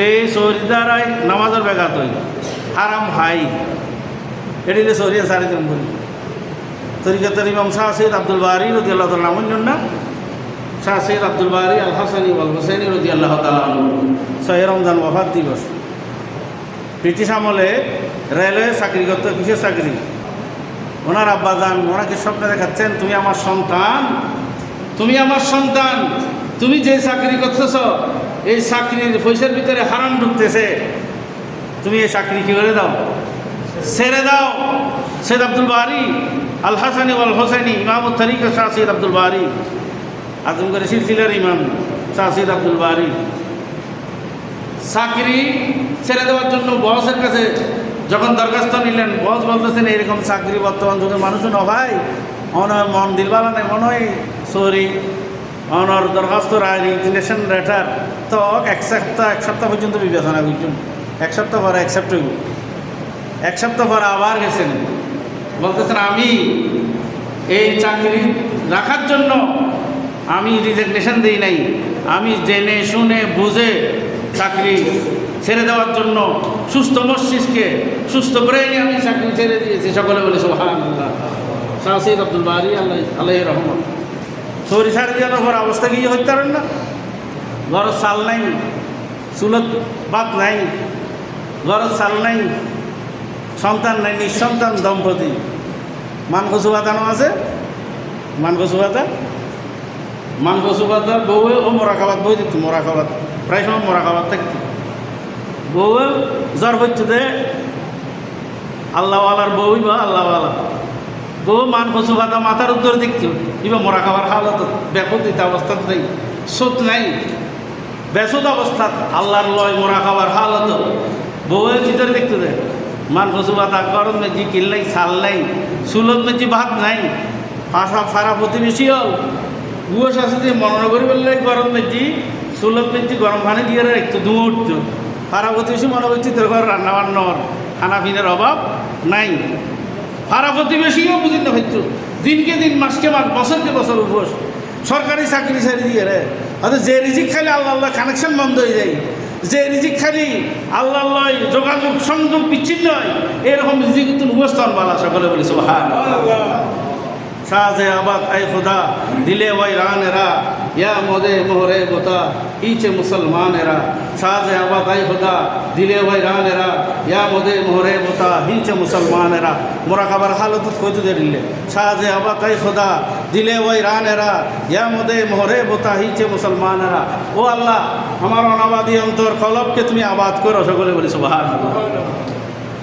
এই সৌরি দ্বারাই নামাজের ব্যাঘাত হই হারাম হাই এটিতে সৌরিয়া সারি দিন বলি তরিকাতের ইমাম শাহ সৈয়দ আব্দুল বারি রদি আল্লাহ তাআলা নামুন না শাহ সৈয়দ আব্দুল বারি আল হাসানি ওয়াল হুসাইনি রদি আল্লাহ তাআলা ছয় রমজান ওয়াফাত দিবস। ব্রিটিশ আমলে রেলওয়ে চাকরি করতে, কিসের চাকরি? ওনার আব্বাজান ওনাকে স্বপ্নে দেখাচ্ছেন, তুমি আমার সন্তান, তুমি আমার সন্তান, তুমি যে চাকরি করতেছ এই চাকরির পয়সার ভিতরে হারাম ঢুকতেছে, তুমি এই চাকরি কি করে দাও, ছেড়ে দাও। সৈয়দ আব্দুল বারি আল হাসানি ওয়াল হোসেনি ইমামুত তরিকা শাহ সৈয়দ আব্দুল বারি, আজমগড় সিলসিলার ইমাম শাহ সৈয়দ আব্দুল বারি চাকরি ছেড়ে দেওয়ার জন্য বসের কাছে যখন দরখাস্ত নিলেন, বস বলতেছেন এরকম চাকরি বর্তমান যুগে মানুষও নভাই অনয় মন দিলবালা নেই মনে হয় সরি অনর দরখাস্ত রায় রিজিগনেশন লেটার তো এক সপ্তাহ পর্যন্ত বিবেচনা করছেন। এক সপ্তাহ পরে অ্যাকসেপ্ট হইব, এক সপ্তাহ পরে আবার গেছেন, বলতেছেন আমি এই চাকরি রাখার জন্য আমি রিজিগনেশন দিই নাই, আমি জেনে শুনে বুঝে চাকরি ছেড়ে দেওয়ার জন্য সুস্থ মস্তিষ্কে সুস্থ ব্রেনে আমি চাকরি ছেড়ে দিয়েছি। সকলে বলে সুবহানাল্লাহ। শাহ সৈয়দ আব্দুল বারি আল্লাহ আলাইহি রহমত। সৌরি ছাড়ি দেওয়ার পর অবস্থা কি হইতে পারেন না, ঘর চাল নাই, চুলত ভাত নাই, ঘর চাল নাই, সন্তান নাই, নিঃসন্তান দম্পতি। মানকচু ভাতানো আছে, মানকচু ভাতা, মানকচু ভাতার বউয়ে ও মোরাকাবাদ বই দিত, মোরাকাবাদ প্রায় সময় মোরাকাবাদ থাকতো। বউয়ে জ্বর হচ্ছে দে আল্লাহওয়ালার বউই বা আল্লাহওয়ালা বউ মান কচু ভাতা মাথার উত্তর দেখতো, এবার মোরা খাবার হালত ব্যাপতিত অবস্থাত নেই, সোত নাই, বেসত অবস্থাত আল্লাহর লয় মোরা খাবার হালত বউয়ের ভিতরে দেখতে দেয় মান কচু ভাতা গরম মেজি কিল নাই, ছাল নাই, সুলত মেজি ভাত নাই, ফারা প্রতিবেশী হল বুয়ো শাশুড়ি মনে করি বললে গরম মেজি সুলত মেজি গরম পানি দিয়ে রাখতো, ধুঁয়ো উঠতো। ফারা প্রতিবেশী মনে করছি তোর ঘর রান্না বান্নার খানা পিনার অভাব নাই। ফারা প্রতিবেশীও বুঝি না হইতো, দিনকে দিন মাসকে মাস বছরকে বছর উপোস, সরকারি চাকরি ছেড়ে দিয়ে রে। হয়তো যে রিজিক খালি আল্লাহ আল্লাহ কানেকশন বন্ধ হয়ে যায়, যে রিজিক খালি আল্লাহ আল্লাহ যোগাযোগ সংযোগ বিচ্ছিন্ন হয়, এরকম রিজিক কিন্তু উপস্থান বালা। সকলে বলি সুবহানাল্লাহ। সাজে আবাদ আই খুদা দিলে ওই রানেরা ইয়া মোদে মোহরে বোতা ইচে মুসলমানেরা, সাজে আবাদ আই খুদা দিলে ওই রানেরা ইয়া মোদে মোহরে বোতা হিচে মুসলমানেরা। মোরাকাবার হালত কইতে দিলে সাজে আবাদ আই খুদা দিলে ওই রানেরা ইয়া মোদে মোহরে বোতা হিচে মুসলমানেরা। ও আল্লাহ আমার অনাবাদী অন্তর কলবকে তুমি আবাদ করো। সকলে বলি সুবহানাল্লাহ।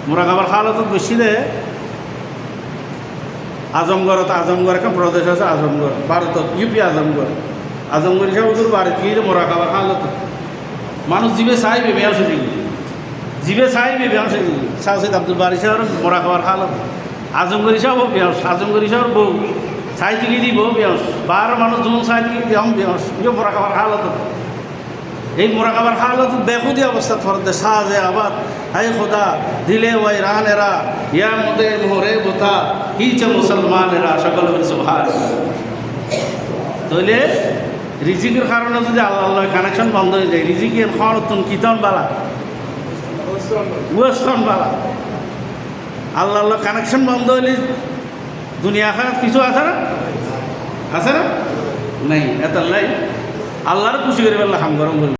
মোরাকাবার হালত বেশি রে আজমগড়ত, আজমগড় একটা প্রদেশ আছে আজমগড়, ভারতত ইউপি আজমগড়, আজমগড় হিসাবে ওদের বাড়ি গিয়ে মোরা খাবার হালত মানুষ জিবে চাইবে বেয়াস হয়ে গেল, জিবে চাইবে বেয়াস হয়ে গেল। শাহ সৈয়দ আব্দুল বারি সাহেবের মোরা খাবার হালত আজমগড় হিসাবেও বেয়াস, আজমগড় হিসাবের বউ চাই তুলি দিব বেয়াস, বারো মানুষ যখন চাই তুলি দিয়াম বেয়াস, ইয়ে মোরা খাবার হালত। এই মোরা খাবার হালত বেখুদি অবস্থা ফরদে সাজে আবাদ হাই খোদা দিলে ওই রানেরা ইয়া মোদে মোহরে বোতা হিচে মুসলমানেরা। সকল সুবহানাল্লাহ। তাহলে রিজিকের কারণে যদি আল্লাহ আল্লাহ কানেকশন বন্ধ হয়ে যায়, রিজিকের খরতুন কীর্তন বালা ওয়েস্টন বালা, আল্লাহ আল্লাহ কানেকশন বন্ধ হলে দুনিয়া খারাপ কিছু আছে না, আছে না? নেই। এত নাই আল্লাহর খুশি করে বললে হাম গরম করি।